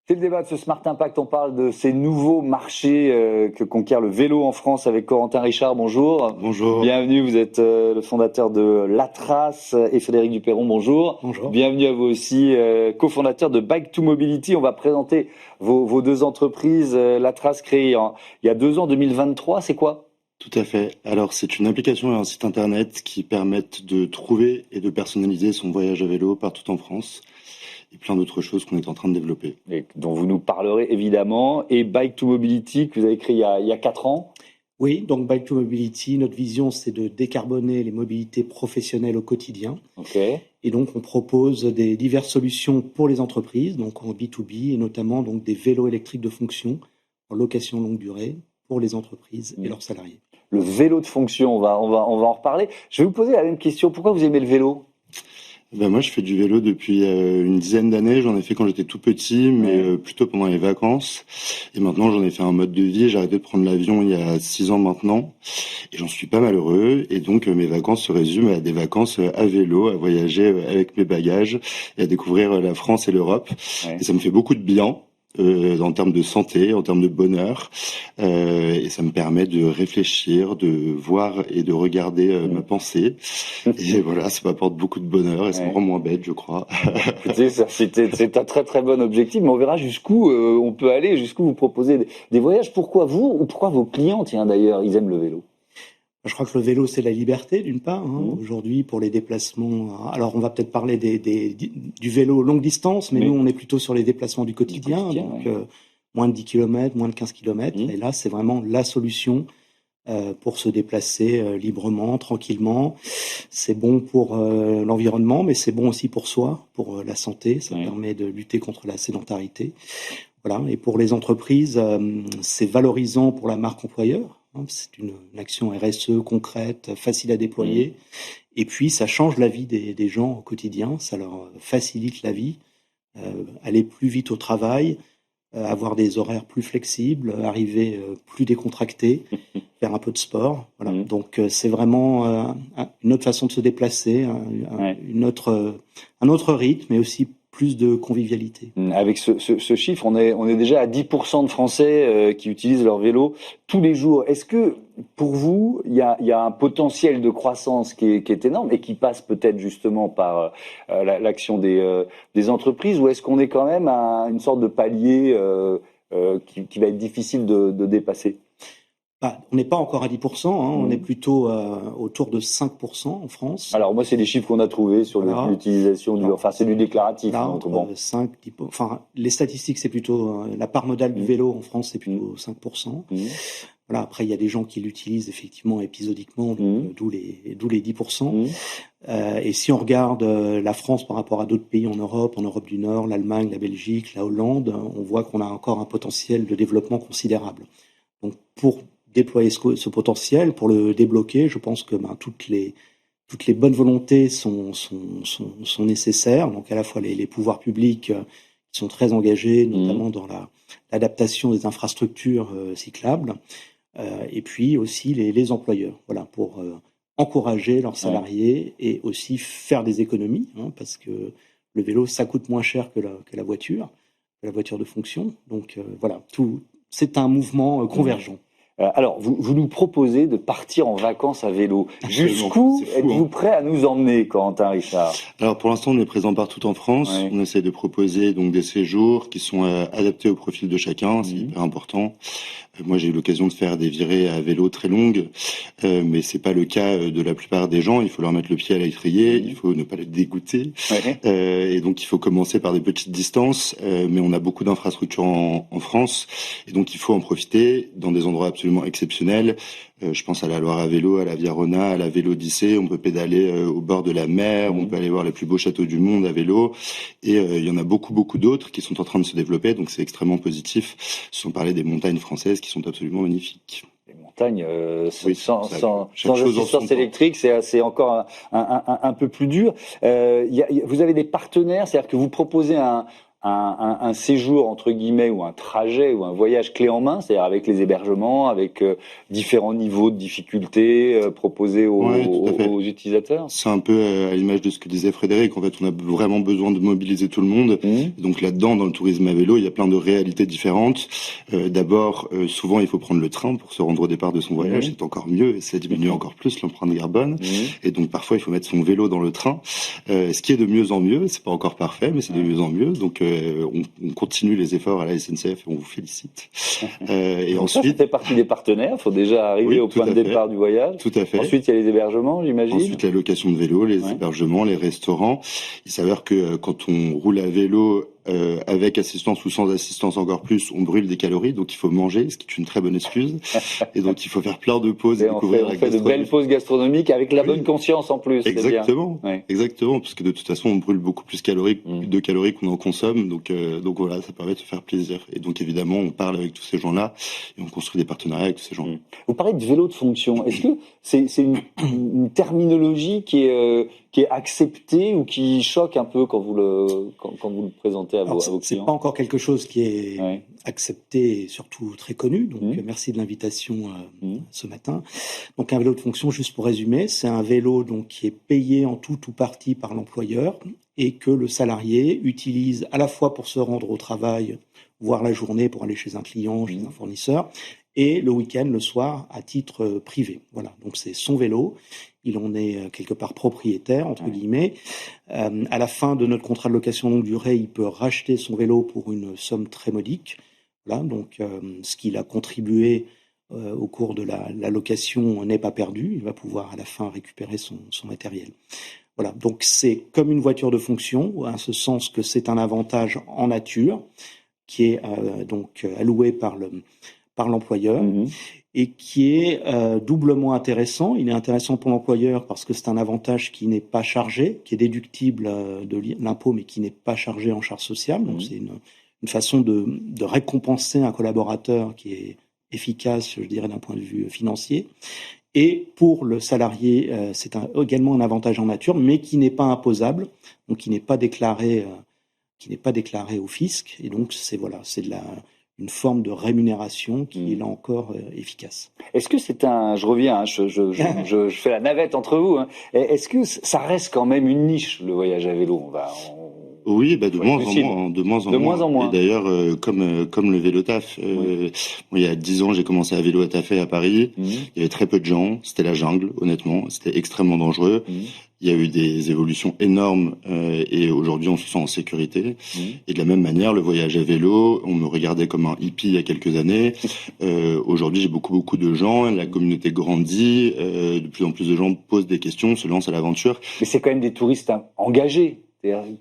C'est le débat de ce Smart Impact. On parle de ces nouveaux marchés que conquiert le vélo en France avec Corentin Richard. Bonjour. Bonjour. Bienvenue. Vous êtes le fondateur de Latras et Frédéric Duperron. Bonjour. Bonjour. Bienvenue à vous aussi, cofondateur de Bike2Mobility. On va présenter vos deux entreprises. Latras créée il y a 2 ans, 2023. C'est quoi ? Tout à fait. Alors, c'est une application et un site internet qui permettent de trouver et de personnaliser son voyage à vélo partout en France. Et plein d'autres choses qu'on est en train de développer. Et dont vous nous parlerez évidemment. Et Bike2Mobility que vous avez créé il y a 4 ans. Oui, donc Bike2Mobility, notre vision, c'est de décarboner les mobilités professionnelles au quotidien. Okay. Et donc, on propose des diverses solutions pour les entreprises, donc en B2B, et notamment donc des vélos électriques de fonction en location longue durée pour les entreprises et leurs salariés. Le vélo de fonction, on va en reparler. Je vais vous poser la même question. Pourquoi vous aimez le vélo ? Moi, je fais du vélo depuis une dizaine d'années. J'en ai fait quand j'étais tout petit, mais plutôt pendant les vacances. Et maintenant, j'en ai fait un mode de vie. J'ai arrêté de prendre l'avion il y a 6 ans maintenant. Et j'en suis pas malheureux. Et donc, mes vacances se résument à des vacances à vélo, à voyager avec mes bagages et à découvrir la France et l'Europe. Et ça me fait beaucoup de bien. En termes de santé, en termes de bonheur, et ça me permet de réfléchir, de voir et de regarder ma pensée. Et voilà, ça m'apporte beaucoup de bonheur et ça me rend moins bête, je crois. Écoutez, c'est un très très bon objectif, mais on verra jusqu'où on peut aller, jusqu'où vous proposez des voyages. Pourquoi vous ou pourquoi vos clients, tiens d'ailleurs, ils aiment le vélo ? Je crois que le vélo, c'est la liberté, d'une part. Aujourd'hui, pour les déplacements... Alors, on va peut-être parler du vélo longue distance, mais nous, on est plutôt sur les déplacements du quotidien. Donc, moins de 10 km, moins de 15 km. Et là, c'est vraiment la solution pour se déplacer librement, tranquillement. C'est bon pour l'environnement, mais c'est bon aussi pour soi, pour la santé. Ça permet de lutter contre la sédentarité. Voilà. Et pour les entreprises, c'est valorisant pour la marque employeur. C'est une action RSE concrète, facile à déployer. Et puis, ça change la vie des gens au quotidien. Ça leur facilite la vie. Aller plus vite au travail, avoir des horaires plus flexibles, arriver plus décontracté, faire un peu de sport. Voilà. Donc, c'est vraiment une autre façon de se déplacer, un autre rythme, mais aussi plus de convivialité. Avec ce chiffre, on est déjà à 10% de Français qui utilisent leur vélo tous les jours. Est-ce que, pour vous, il y a un potentiel de croissance qui est énorme et qui passe peut-être justement par l'action des entreprises, ou est-ce qu'on est quand même à une sorte de palier qui va être difficile de dépasser ? On n'est pas encore à 10%, on est plutôt autour de 5% en France. Alors moi, c'est les chiffres qu'on a trouvés sur l'utilisation c'est du déclaratif. Là, 5, 10, les statistiques, c'est plutôt la part modale du vélo en France, c'est plutôt 5%. Voilà, après, il y a des gens qui l'utilisent effectivement épisodiquement, d'où les 10%. Et si on regarde la France par rapport à d'autres pays en Europe du Nord, l'Allemagne, la Belgique, la Hollande, on voit qu'on a encore un potentiel de développement considérable. Donc, pour déployer ce potentiel, pour le débloquer, je pense que toutes les bonnes volontés sont nécessaires. Donc à la fois les pouvoirs publics qui sont très engagés, notamment dans l'adaptation des infrastructures cyclables, et puis aussi les employeurs, voilà, pour encourager leurs salariés et aussi faire des économies, parce que le vélo, ça coûte moins cher que la voiture de fonction. Donc voilà, c'est un mouvement convergent. Alors, vous nous proposez de partir en vacances à vélo. Jusqu'où êtes-vous prêt à nous emmener, Corentin Richard ? Alors, pour l'instant, on est présent partout en France. On essaie de proposer donc des séjours qui sont adaptés au profil de chacun. C'est hyper important. Moi, j'ai eu l'occasion de faire des virées à vélo très longues, mais c'est pas le cas de la plupart des gens. Il faut leur mettre le pied à l'étrier, il faut ne pas les dégoûter. Et donc, il faut commencer par des petites distances, mais on a beaucoup d'infrastructures en France, et donc il faut en profiter dans des endroits absolument exceptionnels. Je pense à la Loire à vélo, à la Via Rona, à la Vélodyssée. On peut pédaler au bord de la mer, on peut aller voir les plus beaux châteaux du monde à vélo. Et il y en a beaucoup d'autres qui sont en train de se développer, donc c'est extrêmement positif. Sans parler des montagnes françaises qui sont absolument magnifiques. Les montagnes, sans assistance électrique, c'est encore un peu plus dur. Vous avez des partenaires, c'est-à-dire que vous proposez un un séjour entre guillemets ou un trajet ou un voyage clé en main, c'est-à-dire avec les hébergements, avec différents niveaux de difficulté proposés aux utilisateurs. C'est un peu à l'image de ce que disait Frédéric. En fait, on a vraiment besoin de mobiliser tout le monde. Donc là-dedans, dans le tourisme à vélo, il y a plein de réalités différentes. D'abord, souvent, il faut prendre le train pour se rendre au départ de son voyage. C'est encore mieux et ça diminue encore plus l'empreinte carbone. Et donc parfois, il faut mettre son vélo dans le train. Ce qui est de mieux en mieux. C'est pas encore parfait, mais c'est de mieux en mieux. Donc on continue les efforts à la SNCF et on vous félicite. Et donc ensuite, ça fait partie des partenaires. Il faut déjà arriver au point de départ du voyage. Tout à fait. Ensuite, il y a les hébergements, j'imagine. Ensuite, la location de vélo, les hébergements, les restaurants. Il s'avère que quand on roule à vélo avec assistance ou sans assistance encore plus, on brûle des calories, donc il faut manger, ce qui est une très bonne excuse. Et donc il faut faire plein de pauses et découvrir la gastronomie. On fait de belles pauses gastronomiques avec la bonne conscience en plus. Exactement, exactement, parce que de toute façon on brûle beaucoup plus de calories qu'on en consomme, donc voilà, ça permet de se faire plaisir. Et donc évidemment on parle avec tous ces gens-là et on construit des partenariats avec tous ces gens. Vous parlez de vélo de fonction. Est-ce que c'est une terminologie qui est acceptée ou qui choque un peu quand vous le présentez à vos clients? C'est pas encore quelque chose qui est accepté et surtout très connu. Donc merci de l'invitation ce matin. Donc un vélo de fonction, juste pour résumer, c'est un vélo donc qui est payé en tout ou partie par l'employeur et que le salarié utilise à la fois pour se rendre au travail, voire la journée pour aller chez un client, chez un fournisseur, et le week-end, le soir, à titre privé. Voilà, donc c'est son vélo. Il en est quelque part propriétaire, entre guillemets. À la fin de notre contrat de location longue durée, il peut racheter son vélo pour une somme très modique. Voilà, donc ce qu'il a contribué au cours de la location n'est pas perdu. Il va pouvoir à la fin récupérer son matériel. Voilà, donc c'est comme une voiture de fonction, en ce sens que c'est un avantage en nature qui est donc alloué par l'employeur et qui est doublement intéressant. Il est intéressant pour l'employeur parce que c'est un avantage qui n'est pas chargé, qui est déductible de l'impôt, mais qui n'est pas chargé en charges sociales. Donc c'est une façon de récompenser un collaborateur qui est efficace, je dirais, d'un point de vue financier. Et pour le salarié, c'est également un avantage en nature, mais qui n'est pas imposable, donc qui n'est pas déclaré au fisc. Et donc c'est une forme de rémunération qui est là encore efficace. Est-ce que c'est je reviens, je fais la navette entre vous. Est-ce que ça reste quand même une niche, le voyage à vélo? Oui, de moins en moins. Et d'ailleurs, comme le vélo taf, il y a 10 ans, j'ai commencé à vélo à taffer à Paris. Il y avait très peu de gens. C'était la jungle, honnêtement. C'était extrêmement dangereux. Il y a eu des évolutions énormes et aujourd'hui on se sent en sécurité. Et de la même manière, le voyage à vélo, on me regardait comme un hippie il y a quelques années. Aujourd'hui, j'ai beaucoup de gens, la communauté grandit, de plus en plus de gens posent des questions, se lancent à l'aventure. Mais c'est quand même des touristes engagés.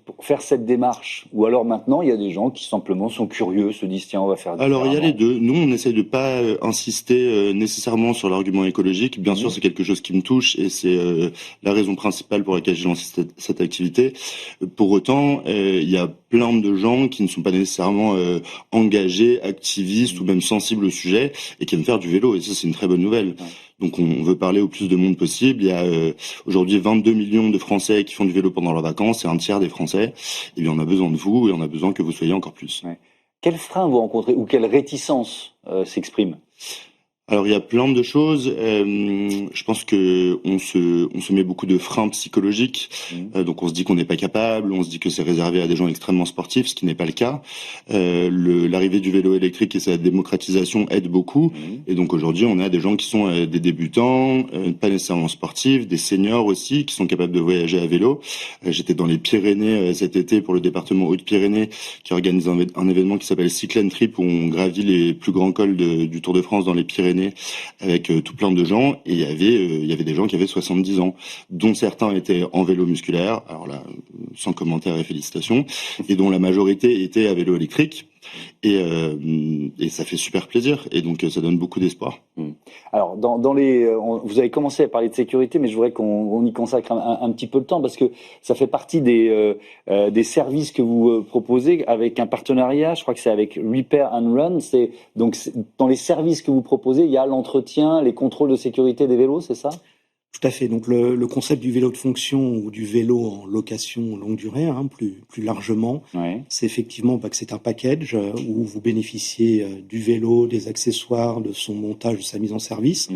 Pour faire cette démarche, ou alors maintenant il y a des gens qui simplement sont curieux, se disent tiens on va faire. Alors il y a les deux. Nous on essaie de pas insister nécessairement sur l'argument écologique. Bien sûr c'est quelque chose qui me touche et c'est la raison principale pour laquelle j'ai lancé cette activité. Pour autant il y a plein de gens qui ne sont pas nécessairement engagés, activistes ou même sensibles au sujet et qui aiment faire du vélo et ça c'est une très bonne nouvelle. Donc on veut parler au plus de monde possible. Il y a aujourd'hui 22 millions de Français qui font du vélo pendant leurs vacances, c'est un tiers des Français. Et bien on a besoin de vous et on a besoin que vous soyez encore plus. Quels freins vous rencontrez ou quelles réticences s'expriment? Alors il y a plein de choses. Je pense que on se met beaucoup de freins psychologiques. Donc on se dit qu'on n'est pas capable, on se dit que c'est réservé à des gens extrêmement sportifs, ce qui n'est pas le cas. L'arrivée du vélo électrique et sa démocratisation aide beaucoup. Et donc aujourd'hui on a des gens qui sont des débutants, pas nécessairement sportifs, des seniors aussi qui sont capables de voyager à vélo. J'étais dans les Pyrénées cet été pour le département Hautes-Pyrénées qui organise un événement qui s'appelle Cycle and Trip où on gravit les plus grands cols du Tour de France dans les Pyrénées avec tout plein de gens et il y avait des gens qui avaient 70 ans dont certains étaient en vélo musculaire, alors là sans commentaire et félicitations, et dont la majorité était à vélo électrique et ça fait super plaisir et donc ça donne beaucoup d'espoir. Alors vous avez commencé à parler de sécurité, mais je voudrais qu'on y consacre un petit peu de temps parce que ça fait partie des services que vous proposez avec un partenariat. Je crois que c'est avec Repair and Run. Donc dans les services que vous proposez, il y a l'entretien, les contrôles de sécurité des vélos, c'est ça? Tout à fait. Donc le concept du vélo de fonction ou du vélo en location longue durée, plus largement, c'est effectivement que c'est un package où vous bénéficiez du vélo, des accessoires, de son montage, de sa mise en service,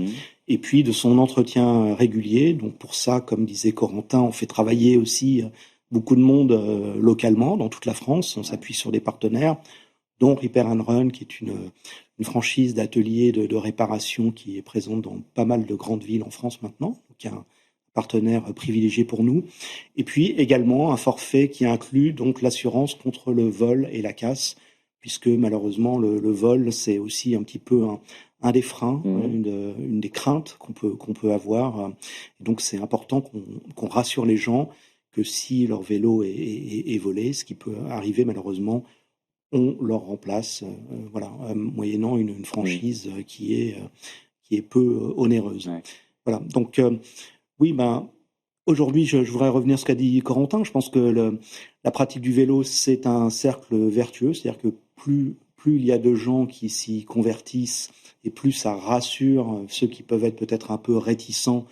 et puis de son entretien régulier. Donc pour ça, comme disait Corentin, on fait travailler aussi beaucoup de monde localement dans toute la France. On s'appuie sur des partenaires, dont Repair and Run, qui est une franchise d'ateliers de réparation qui est présente dans pas mal de grandes villes en France maintenant, donc un partenaire privilégié pour nous. Et puis également un forfait qui inclut donc l'assurance contre le vol et la casse, puisque malheureusement le vol, c'est aussi un petit peu un des freins, une des craintes qu'on peut avoir. Et donc c'est important qu'on rassure les gens que si leur vélo est volé, ce qui peut arriver malheureusement, on leur remplace, moyennant une franchise qui est peu onéreuse. Ouais. Voilà. Donc aujourd'hui, je voudrais revenir sur ce qu'a dit Corentin. Je pense que la pratique du vélo, c'est un cercle vertueux, c'est-à-dire que plus il y a de gens qui s'y convertissent, et plus ça rassure ceux qui peuvent être peut-être un peu réticents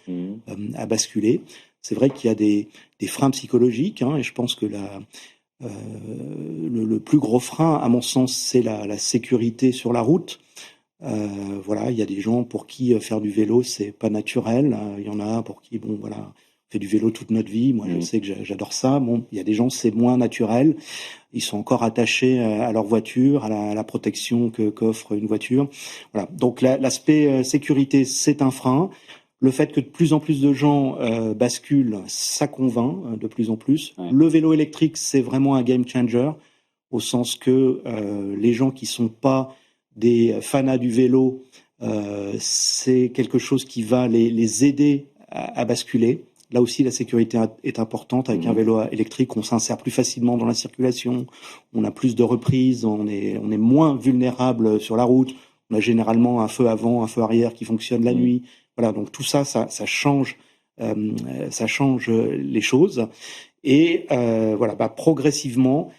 à basculer. C'est vrai qu'il y a des freins psychologiques, et je pense que le plus gros frein, à mon sens, c'est la sécurité sur la route. Il y a des gens pour qui faire du vélo, c'est pas naturel. Il y en a pour qui, on fait du vélo toute notre vie. Moi, je sais que j'adore ça. Bon, il y a des gens, c'est moins naturel. Ils sont encore attachés à leur voiture, à la protection qu'offre une voiture. Voilà. Donc, l'aspect sécurité, c'est un frein. Le fait que de plus en plus de gens basculent, ça convainc de plus en plus. Ouais. Le vélo électrique, c'est vraiment un game changer, au sens que les gens qui sont pas des fanas du vélo, c'est quelque chose qui va les aider à basculer. Là aussi, la sécurité est importante. Avec un vélo électrique, on s'insère plus facilement dans la circulation, on a plus de reprises, on est moins vulnérable sur la route. On a généralement un feu avant, un feu arrière qui fonctionne la nuit. Voilà, donc tout ça change les choses. Et progressivement,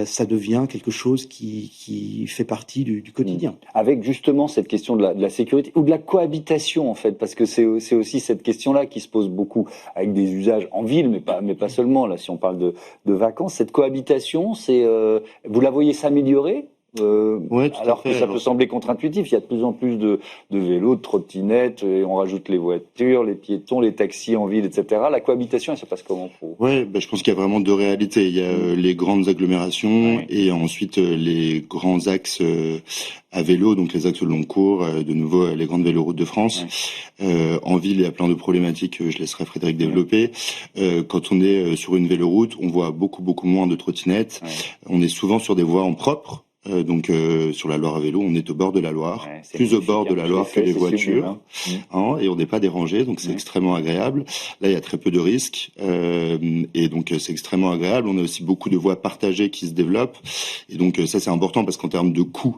ça devient quelque chose qui fait partie du quotidien. Avec justement cette question de la sécurité ou de la cohabitation en fait, parce que c'est aussi cette question-là qui se pose beaucoup avec des usages en ville, mais pas seulement. Là, si on parle de vacances, cette cohabitation, vous la voyez s'améliorer? Alors que ça peut sembler contre-intuitif, il y a de plus en plus de vélos, de trottinettes, et on rajoute les voitures, les piétons, les taxis en ville, etc. La cohabitation, elle se passe comment pour vous ? Je pense qu'il y a vraiment deux réalités. Il y a les grandes agglomérations et ensuite les grands axes à vélo, donc les axes de long cours, de nouveau les grandes véloroutes de France. En ville, il y a plein de problématiques, je laisserai Frédéric développer. Quand on est sur une véloroute, on voit beaucoup moins de trottinettes. On est souvent sur des voies en propre. Sur la Loire à vélo, on est au bord de la Loire, plus au bord de la Loire que les voitures, et on n'est pas dérangé, donc c'est extrêmement agréable. Là, il y a très peu de risques, et donc c'est extrêmement agréable. On a aussi beaucoup de voies partagées qui se développent, et donc ça c'est important parce qu'en termes de coût,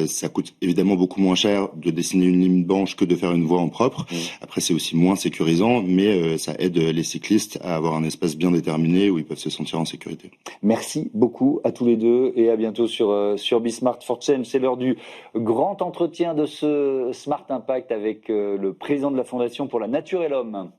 ça coûte évidemment beaucoup moins cher de dessiner une ligne blanche que de faire une voie en propre. Après, c'est aussi moins sécurisant, mais ça aide les cyclistes à avoir un espace bien déterminé où ils peuvent se sentir en sécurité. Merci beaucoup à tous les deux et à bientôt sur Be Smart for Change. C'est l'heure du grand entretien de ce Smart Impact avec le président de la Fondation pour la Nature et l'Homme.